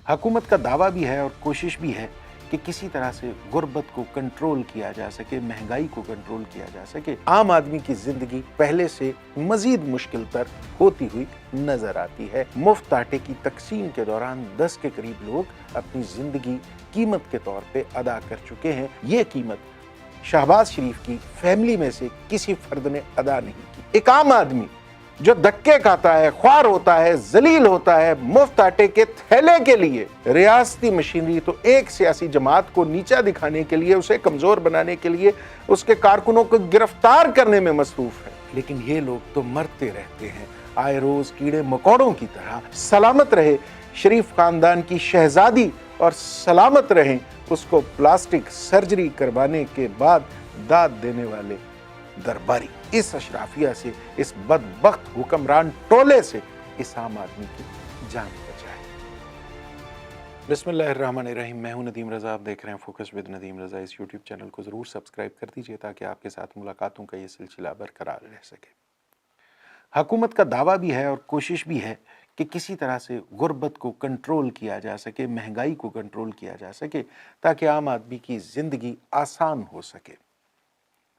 हुकूमत का दावा भी है और कोशिश भी है कि किसी तरह से गुर्बत को कंट्रोल किया जा सके, महंगाई को कंट्रोल किया जा सके। आम आदमी की जिंदगी पहले से मजीद मुश्किल तर होती हुई नजर आती है। मुफ्त आटे की तकसीम के दौरान 10 के करीब लोग अपनी जिंदगी कीमत के तौर पे अदा कर चुके हैं। ये कीमत शहबाज शरीफ की फैमिली में से किसी फर्द ने अदा नहीं की। एक आम आदमी जो धक्के खाता है, ख्वार होता है, जलील होता है मुफ्त आटे के थैले के लिए, रियासती मशीनरी तो एक सियासी जमात को नीचा दिखाने के लिए, उसे कमजोर बनाने के लिए, उसके कारकुनों को गिरफ्तार करने में मसरूफ है। लेकिन ये लोग तो मरते रहते हैं आए रोज कीड़े मकोड़ों की तरह। सलामत रहे शरीफ खानदान की शहजादी और सलामत रहें उसको प्लास्टिक सर्जरी करवाने के बाद दाद देने वाले दरबारी। इस अशराफिया से, इस बदबख्त हुक्मरान टोले से इस आम आदमी की जान बचाए। बिस्मिल्लाहिर्रहमानिर्रहीम। मैं हूं नदीम रजा, आप देख रहे हैं फोकस विद नदीम रजा। इस यूट्यूब चैनल को जरूर सब्सक्राइब कर दीजिए ताकि आपके साथ मुलाकातों का ये सिलसिला बरकरार रह सके। हुकूमत का दावा भी है और कोशिश भी है कि किसी तरह से गुर्बत को कंट्रोल किया जा सके, महंगाई को कंट्रोल किया जा सके ताकि आम आदमी की जिंदगी आसान हो सके।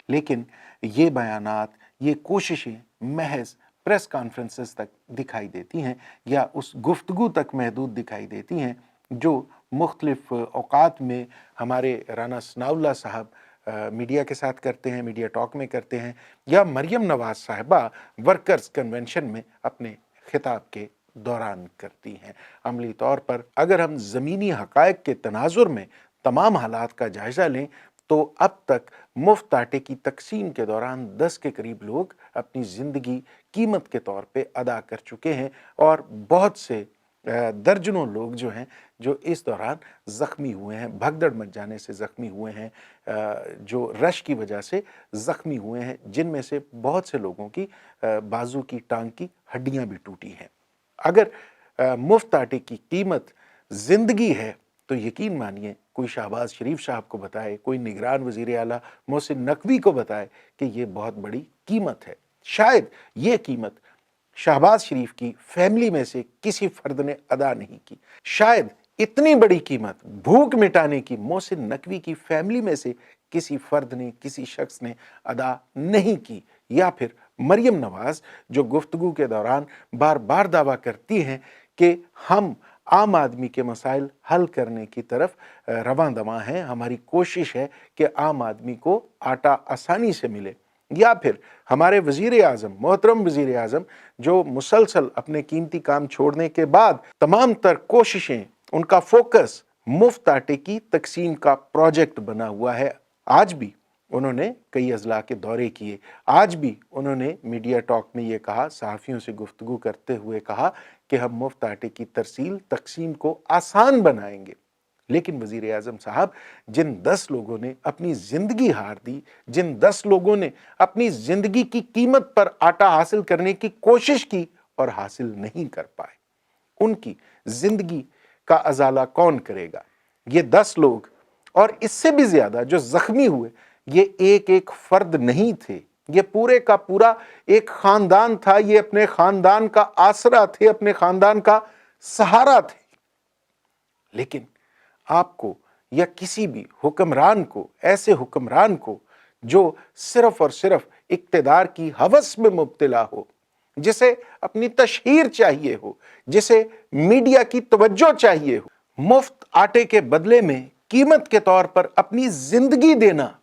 लेकिन ये बयानात, ये कोशिशें महज प्रेस कॉन्फ्रेंसेस तक दिखाई देती हैं या उस गुफ्तगू तक महदूद दिखाई देती हैं जो मुख्तलिफ औकात में हमारे राना सनाउल्लाह साहब मीडिया के साथ करते हैं, मीडिया टॉक में करते हैं, या मरियम नवाज साहिबा वर्कर्स कन्वेंशन में अपने खिताब के दौरान करती हैं। अमली तौर पर अगर हम ज़मीनी हक़ाइक़ के तनाजुर में तमाम हालात का जायज़ा लें तो अब तक मुफ्त आटे की तकसीम के दौरान 10 के करीब लोग अपनी ज़िंदगी कीमत के तौर पे अदा कर चुके हैं और बहुत से दर्जनों लोग जो हैं जो इस दौरान ज़ख्मी हुए हैं, भगदड़ मच जाने से ज़ख्मी हुए हैं, जो रश की वजह से ज़ख्मी हुए हैं, जिनमें से बहुत से लोगों की बाजू की टांग की हड्डियां भी टूटी हैं। अगर मुफ्त आटे की कीमत ज़िंदगी है तो यकीन मानिए कोई शहबाज शरीफ साहब को बताए, कोई निगरान वज़ीर आला मोहसिन नकवी को बताए कि ये बहुत बड़ी कीमत है। शायद ये कीमत शहबाज शरीफ की फैमिली में से किसी फर्द ने अदा नहीं की। शायद इतनी बड़ी कीमत भूख मिटाने की मोहसिन नकवी की फैमिली में से किसी फर्द ने, किसी शख्स ने अदा नहीं की। या फिर मरियम नवाज जो गुफ्तगू के दौरान बार बार दावा करती हैं कि हम आम आदमी के मसाइल हल करने की तरफ रवां दवां हैं, हमारी कोशिश है कि आम आदमी को आटा आसानी से मिले। या फिर हमारे वज़ीर आज़म, मोहतरम वज़ीर आज़म जो मुसलसल अपने कीमती काम छोड़ने के बाद तमाम तर कोशिशें, उनका फोकस मुफ्त आटे की तकसीम का प्रोजेक्ट बना हुआ है। आज भी उन्होंने कई अजला के दौरे किए, आज भी उन्होंने मीडिया टॉक में ये कहा, सहाफ़ियों से गुफ्तगू करते हुए कहा कि हम मुफ्त आटे की तरसील तकसीम को आसान बनाएंगे। लेकिन वज़ीर आज़म साहब, जिन 10 लोगों ने अपनी ज़िंदगी हार दी, जिन 10 लोगों ने अपनी ज़िंदगी की कीमत पर आटा हासिल करने की कोशिश की और हासिल नहीं कर पाए, उनकी ज़िंदगी का अजाला कौन करेगा? ये 10 लोग और इससे भी ज़्यादा जो ज़ख्मी हुए, ये एक एक फर्द नहीं थे, ये पूरे का पूरा एक ख़ानदान था। ये अपने ख़ानदान का आसरा थे, अपने ख़ानदान का सहारा थे। लेकिन आपको या किसी भी हुक्मरान को, ऐसे हुक्मरान को जो सिर्फ और सिर्फ इक्तदार की हवस में मुब्तला हो, जिसे अपनी तशहीर चाहिए हो, जिसे मीडिया की तवज्जो चाहिए हो, मुफ्त आटे के बदले में कीमत के तौर पर अपनी जिंदगी देना,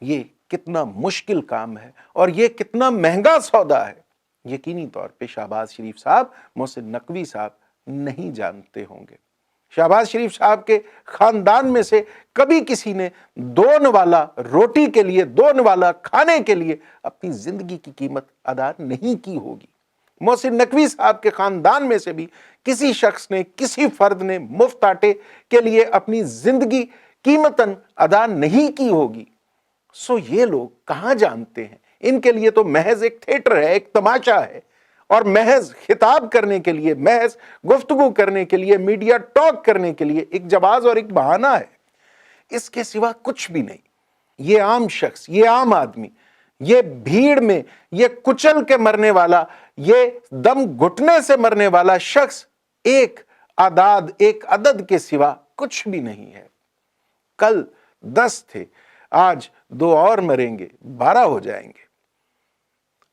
ये कितना मुश्किल काम है और ये कितना महंगा सौदा है, यकीनी तौर पे शहबाज शरीफ साहब, मोहसिन नकवी साहब नहीं जानते होंगे। शहबाज शरीफ साहब के खानदान में से कभी किसी ने 2 नवाला रोटी के लिए, 2 नवाला खाने के लिए अपनी जिंदगी की कीमत अदा नहीं की होगी। मोहसिन नकवी साहब के खानदान में से भी किसी शख्स ने, किसी फर्द ने मुफ्त आटे के लिए अपनी जिंदगी कीमतन अदा नहीं की होगी। सो ये लोग कहां जानते हैं? इनके लिए तो महज एक थिएटर है, एक तमाशा है, और महज खिताब करने के लिए, महज गुफ्तगू करने के लिए, मीडिया टॉक करने के लिए एक जवाब और एक बहाना है, इसके सिवा कुछ भी नहीं। ये आम शख्स, ये आम आदमी, ये भीड़ में ये कुचल के मरने वाला, ये दम घुटने से मरने वाला शख्स एक आदाद, एक अदद के सिवा कुछ भी नहीं है। कल 10 थे, आज 2 और मरेंगे, 12 हो जाएंगे।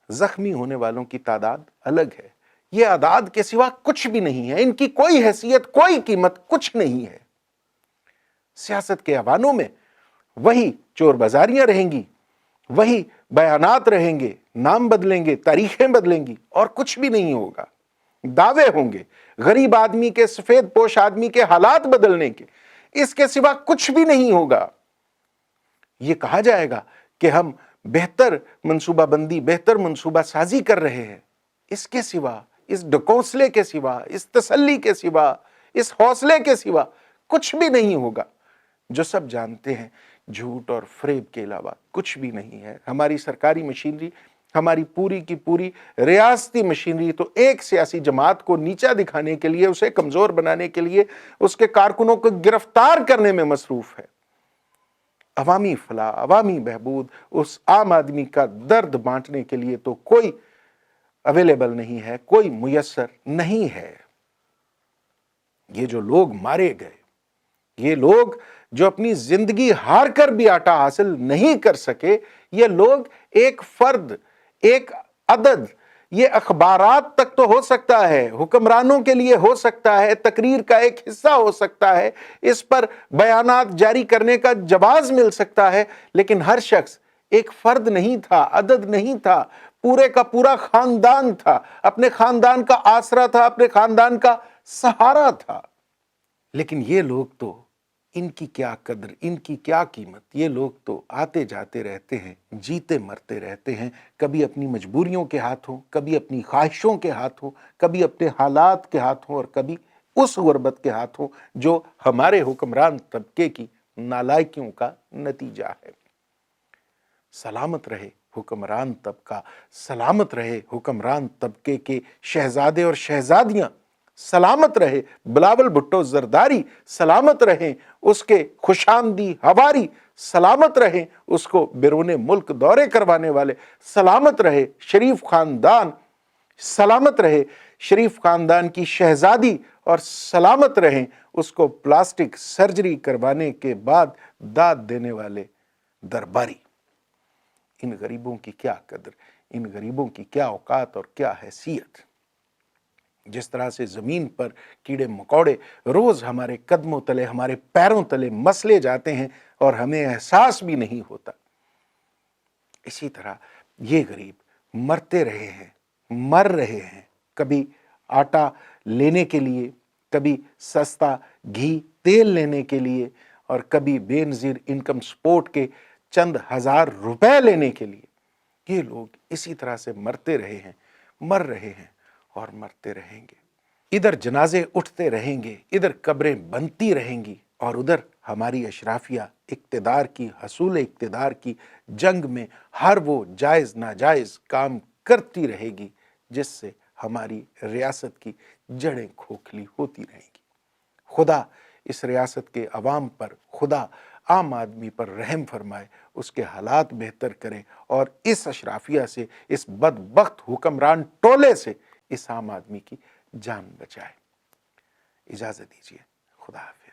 जख्मी होने वालों की तादाद अलग है। ये आदाद के सिवा कुछ भी नहीं है, इनकी कोई हैसियत, कोई कीमत कुछ नहीं है। सियासत के ऐवानों में वही चोर बाजारियां रहेंगी, वही बयानात रहेंगे, नाम बदलेंगे, तारीखें बदलेंगी और कुछ भी नहीं होगा। दावे होंगे गरीब आदमी के, सफेद पोश आदमी के हालात बदलने के, इसके सिवा कुछ भी नहीं होगा। यह कहा जाएगा कि हम बेहतर मंसूबाबंदी, बेहतर मंसूबा साजी कर रहे हैं। इसके सिवा, इस ढकोसले के सिवा, इस तसल्ली के सिवा, इस हौसले के सिवा कुछ भी नहीं होगा। जो सब जानते हैं झूठ और फरेब के अलावा कुछ भी नहीं है। हमारी सरकारी मशीनरी, हमारी पूरी की पूरी रियासती मशीनरी तो एक सियासी जमात को नीचा दिखाने के लिए, उसे कमजोर बनाने के लिए, उसके कारकुनों को गिरफ्तार करने में मसरूफ है। अवामी फलाह, अवामी बहबूद, उस आम आदमी का दर्द बांटने के लिए तो कोई अवेलेबल नहीं है, कोई मुयस्सर नहीं है। ये जो लोग मारे गए, ये लोग जो अपनी जिंदगी हार कर भी आटा हासिल नहीं कर सके, ये लोग एक फर्द, एक अदद, ये अखबारात तक तो हो सकता है, हुक्मरानों के लिए हो सकता है, तकरीर का एक हिस्सा हो सकता है, इस पर बयानात जारी करने का जवाज मिल सकता है, लेकिन हर शख्स एक फर्द नहीं था, अदद नहीं था, पूरे का पूरा खानदान था, अपने खानदान का आसरा था, अपने खानदान का सहारा था। लेकिन ये लोग तो, इनकी क्या कद्र, इनकी क्या कीमत। ये लोग तो आते जाते रहते हैं, जीते मरते रहते हैं, कभी अपनी मजबूरियों के हाथों, कभी अपनी ख्वाहिशों के हाथों, कभी अपने हालात के हाथों और कभी उस गुर्बत के हाथों जो हमारे हुक्मरान तबके की नालायकियों का नतीजा है। सलामत रहे हुक्मरान तबका, सलामत रहे हुक्मरान तबके के शहजादे और शहजादियां, सलामत रहे बिलावल भुट्टो जरदारी, सलामत रहें उसके खुशामदी हवारी, सलामत रहें उसको बैरून मुल्क दौरे करवाने वाले, सलामत रहे शरीफ खानदान, सलामत रहे शरीफ खानदान की शहजादी और सलामत रहें उसको प्लास्टिक सर्जरी करवाने के बाद दाद देने वाले दरबारी। इन गरीबों की क्या कदर, इन गरीबों की क्या औकात और क्या हैसियत। जिस तरह से जमीन पर कीड़े मकोड़े रोज हमारे कदमों तले, हमारे पैरों तले मसले जाते हैं और हमें एहसास भी नहीं होता, इसी तरह ये गरीब मरते रहे हैं, मर रहे हैं, कभी आटा लेने के लिए, कभी सस्ता घी तेल लेने के लिए और कभी बेनजीर इनकम सपोर्ट के चंद हजार रुपए लेने के लिए। ये लोग इसी तरह से मरते रहे हैं, मर रहे हैं और मरते रहेंगे। इधर जनाजे उठते रहेंगे, इधर कब्रें बनती रहेंगी और उधर हमारी अशराफिया इक्तदार की, हसूल इक्तदार की जंग में हर वो जायज़ नाजायज़ काम करती रहेगी जिससे हमारी रियासत की जड़ें खोखली होती रहेंगी। खुदा इस रियासत के अवाम पर, खुदा आम आदमी पर रहम फरमाए, उसके हालात बेहतर करे और इस अशराफिया से, इस बदबख्त हुक्मरान टोले से इस आम आदमी की जान बचाए। इजाज़त दीजिए, खुदा हाफ़िज़।